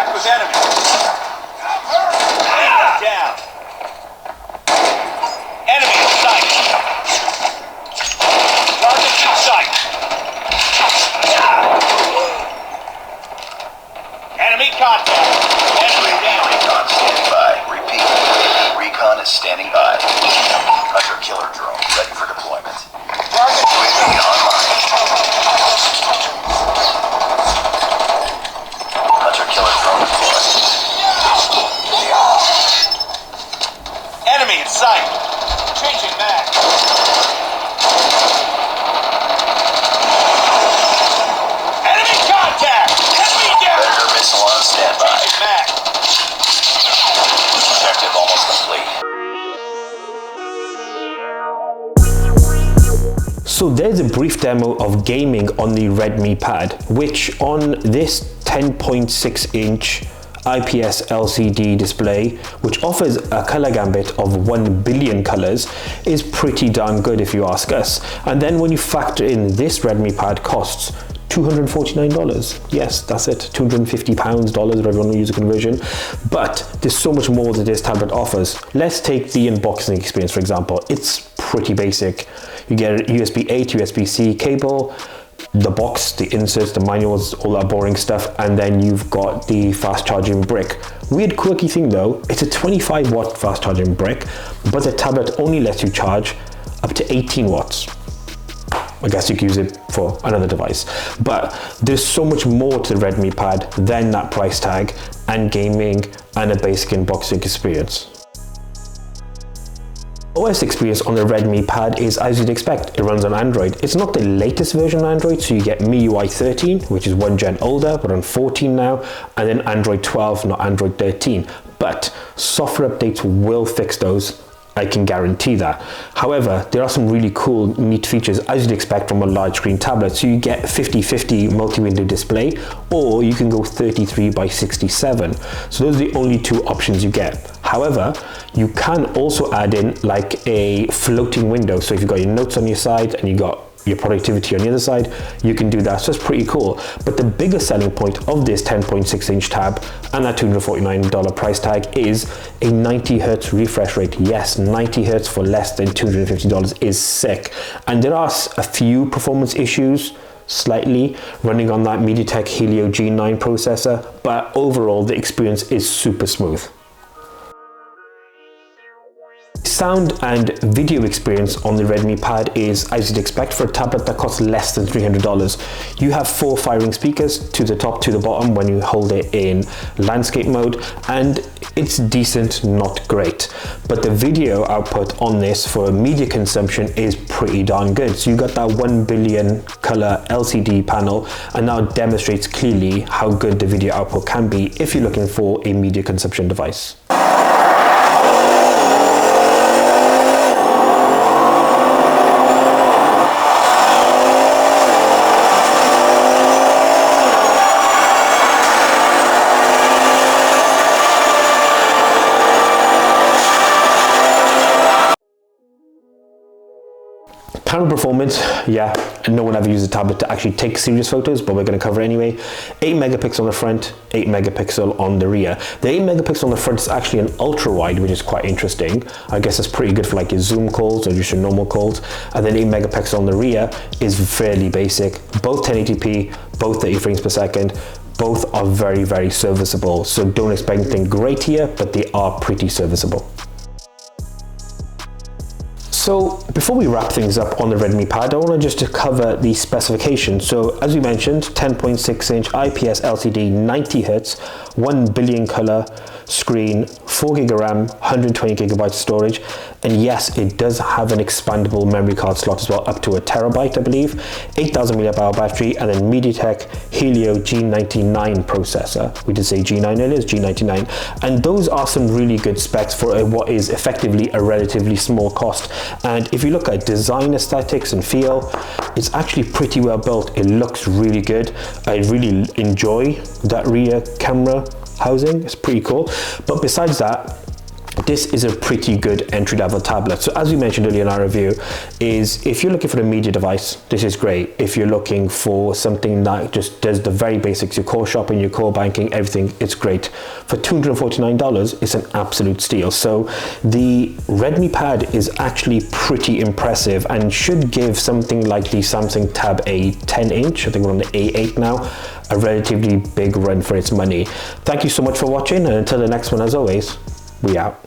Contact with enemy. Down. Enemy in sight. Target in sight. Enemy contact. Enemy down. Recon standing by. Repeat. Recon is standing by. Hunter-killer drone ready for deployment. Target UAV online. Hunter-killer drone deployed. enemy in sight. Changing mag. Enemy contact. Enemy down. Predator missile on standby. Changing mag. Objective almost complete. So there's a brief demo of gaming on the Redmi Pad, which on this 10.6-inch IPS LCD display, which offers a color gambit of 1 billion colors, is pretty darn good if you ask us. And then when you factor in this Redmi Pad costs $249. Yes, that's it, £250, whatever you want to use a conversion. But there's so much more that this tablet offers. Let's take the unboxing experience, for example. It's pretty basic. You get a USB-A to USB-C cable, the box, the inserts, the manuals, all that boring stuff, and then you've got the fast charging brick. Weird quirky thing though, it's a 25 watt fast charging brick, but the tablet only lets you charge up to 18 watts. I guess you could use it for another device. But there's so much more to the Redmi Pad than that price tag and gaming and a basic unboxing experience. OS experience on the Redmi Pad is as you'd expect. It runs on Android. It's not the latest version of Android, so you get MIUI 13, which is one gen older, but on 14 now, and then Android 12, not Android 13. But software updates will fix those, I can guarantee that. However, there are some really cool, neat features as you'd expect from a large screen tablet. So you get 50/50 multi-window display, or you can go 33/67. So those are the only two options you get. However, you can also add in like a floating window. So if you've got your notes on your side and you've got your productivity on the other side, you can do that. So it's pretty cool. But the biggest selling point of this 10.6-inch tab and that $249 price tag is a 90 Hz refresh rate. Yes, 90 Hz for less than $250 is sick. And there are a few performance issues slightly running on that MediaTek Helio G9 processor, but overall the experience is super smooth. Sound and video experience on the Redmi Pad is as you'd expect for a tablet that costs less than $300. You have 4 firing speakers to the top, to the bottom when you hold it in landscape mode, and it's decent, not great. But the video output on this for media consumption is pretty darn good. So you got that 1 billion color LCD panel, and now demonstrates clearly how good the video output can be if you're looking for a media consumption device. Camera performance, yeah, no one ever used a tablet to actually take serious photos, but we're going to cover it anyway. 8 megapixel on the front, 8 megapixel on the rear. The 8 megapixel on the front is actually an ultra wide, which is quite interesting. I guess it's pretty good for like your Zoom calls or just your normal calls. And then 8 megapixel on the rear is fairly basic. Both 1080p, both 30 frames per second. Both are very, very serviceable. So don't expect anything great here, but they are pretty serviceable. So before we wrap things up on the Redmi Pad, I want just to cover the specifications. So as we mentioned, 10.6-inch IPS LCD, 90 Hz, 1 billion color screen, 4 GB RAM, 120 GB storage, and yes, it does have an expandable memory card slot as well, up to 1 terabyte, I believe, 8,000 mAh battery, and then MediaTek Helio G99 processor. We did say G9 earlier, it's G99, and those are some really good specs for what is effectively a relatively small cost. And if you look at design aesthetics and feel, it's actually pretty well built. It looks really good. I really enjoy that rear camera housing. It's pretty cool. But besides that, this is a pretty good entry-level tablet. So as we mentioned earlier in our review, is if you're looking for a media device, this is great. If you're looking for something that just does the very basics, your core shopping, your core banking, everything, it's great. For $249, it's an absolute steal. So the Redmi Pad is actually pretty impressive and should give something like the Samsung Tab A 10-inch, I think we're on the A8 now, a relatively big run for its money. Thank you so much for watching, and until the next one, as always, we out.